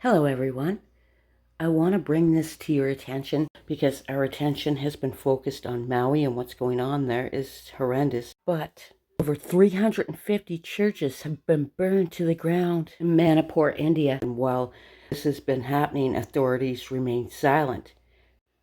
Hello everyone. I want to bring this to your attention because our attention has been focused on Maui and what's going on there is horrendous. But over 350 churches have been burned to the ground in Manipur, India. And while this has been happening, authorities remain silent.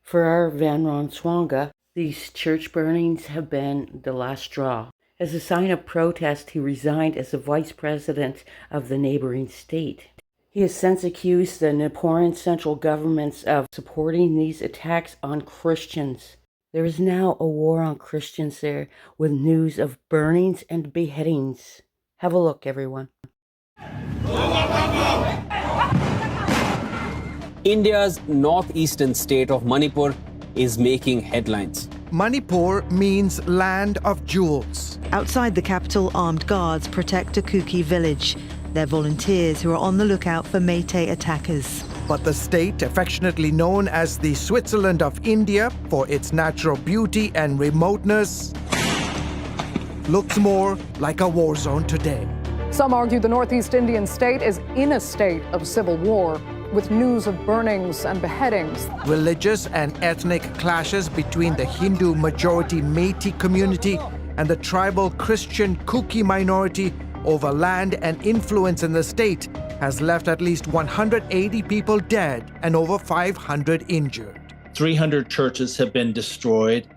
For our Vanron Swanga, these church burnings have been the last straw. As a sign of protest, he resigned as the vice president of the neighboring state. He has since accused the Nippurian central governments of supporting these attacks on Christians. There is now a war on Christians there with news of burnings and beheadings. Have a look, everyone. India's northeastern state of Manipur is making headlines. Manipur means land of jewels. Outside the capital, armed guards protect a Kuki village. They're volunteers who are on the lookout for Meitei attackers. But the state, affectionately known as the Switzerland of India for its natural beauty and remoteness, looks more like a war zone today. Some argue the Northeast Indian state is in a state of civil war, with news of burnings and beheadings. Religious and ethnic clashes between the Hindu majority Meitei community and the tribal Christian Kuki minority over land and influence in the state has left at least 180 people dead and over 500 injured. 300 churches have been destroyed.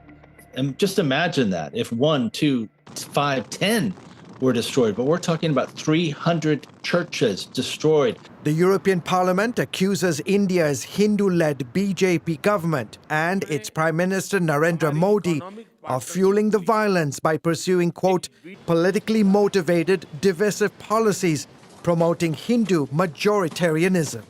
And just imagine that if 1, 2, 5, 10 were destroyed. But we're talking about 300 churches destroyed. The European Parliament accuses India's Hindu-led BJP government and its Prime Minister Narendra Modi of fueling the violence by pursuing, quote, politically motivated, divisive policies promoting Hindu majoritarianism.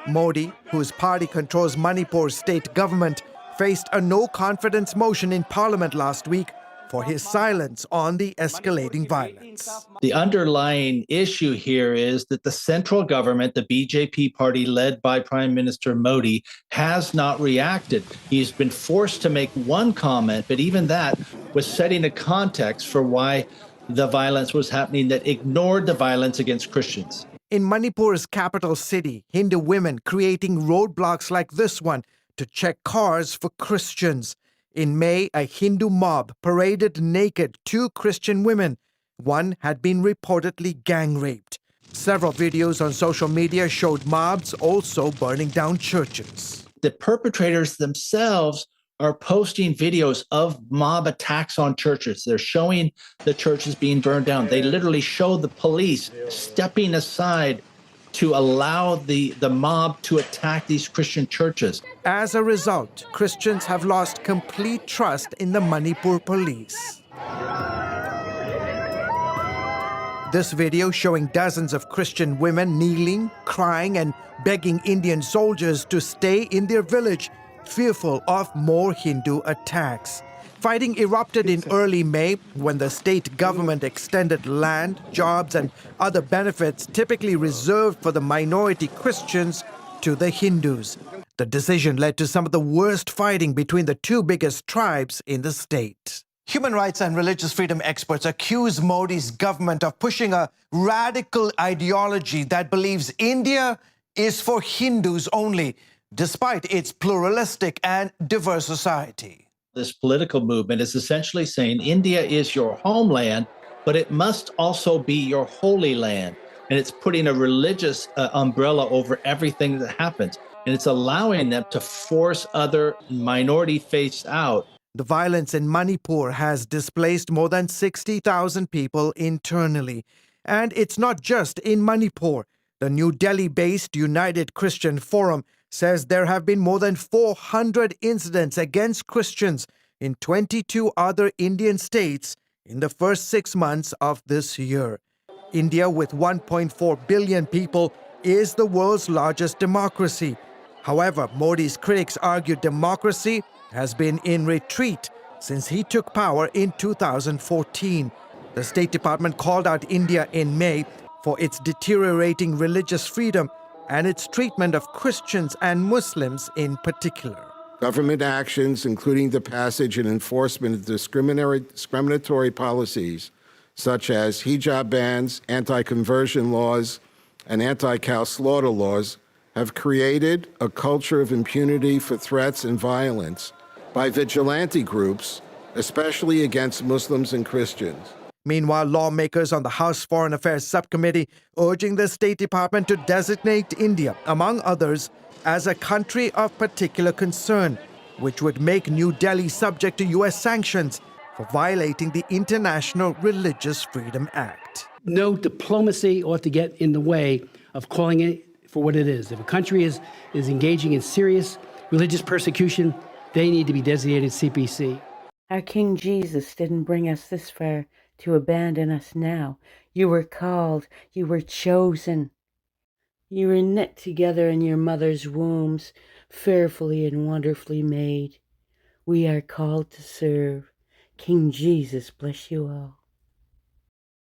Modi, whose party controls Manipur's state government, faced a no-confidence motion in Parliament last week for his silence on the escalating violence. The underlying issue here is that the central government, the BJP party led by Prime Minister Modi, has not reacted. He's been forced to make one comment, but even that was setting a context for why the violence was happening that ignored the violence against Christians. In Manipur's capital city, Hindu women creating roadblocks like this one to check cars for Christians. In May, a Hindu mob paraded naked 2 Christian women. One had been reportedly gang raped. Several videos on social media showed mobs also burning down churches. The perpetrators themselves are posting videos of mob attacks on churches. They're showing the churches being burned down. They literally show the police stepping aside to allow the mob to attack these Christian churches. As a result, Christians have lost complete trust in the Manipur police. This video showing dozens of Christian women kneeling, crying, and begging Indian soldiers to stay in their village, fearful of more Hindu attacks. Fighting erupted in early May when the state government extended land, jobs, and other benefits typically reserved for the minority Christians to the Hindus. The decision led to some of the worst fighting between the 2 biggest tribes in the state. Human rights and religious freedom experts accuse Modi's government of pushing a radical ideology that believes India is for Hindus only, despite its pluralistic and diverse society. This political movement is essentially saying India is your homeland, but it must also be your holy land. And it's putting a religious umbrella over everything that happens. And it's allowing them to force other minority faiths out. The violence in Manipur has displaced more than 60,000 people internally. And it's not just in Manipur. The New Delhi-based United Christian Forum says there have been more than 400 incidents against Christians in 22 other Indian states in the first 6 months of this year. India, with 1.4 billion people, is the world's largest democracy. However, Modi's critics argue democracy has been in retreat since he took power in 2014. The State Department called out India in May for its deteriorating religious freedom and its treatment of Christians and Muslims in particular. Government actions, including the passage and enforcement of discriminatory policies, such as hijab bans, anti-conversion laws, and anti-cow slaughter laws have created a culture of impunity for threats and violence by vigilante groups, especially against Muslims and Christians. Meanwhile, lawmakers on the House Foreign Affairs Subcommittee urging the State Department to designate India, among others, as a country of particular concern, which would make New Delhi subject to U.S. sanctions for violating the International Religious Freedom Act. No diplomacy ought to get in the way of calling it for what it is. If a country is engaging in serious religious persecution, they need to be designated CPC. Our King Jesus didn't bring us this far to abandon us now. You were called, you were chosen. You were knit together in your mother's wombs, fearfully and wonderfully made. We are called to serve. King Jesus bless you all.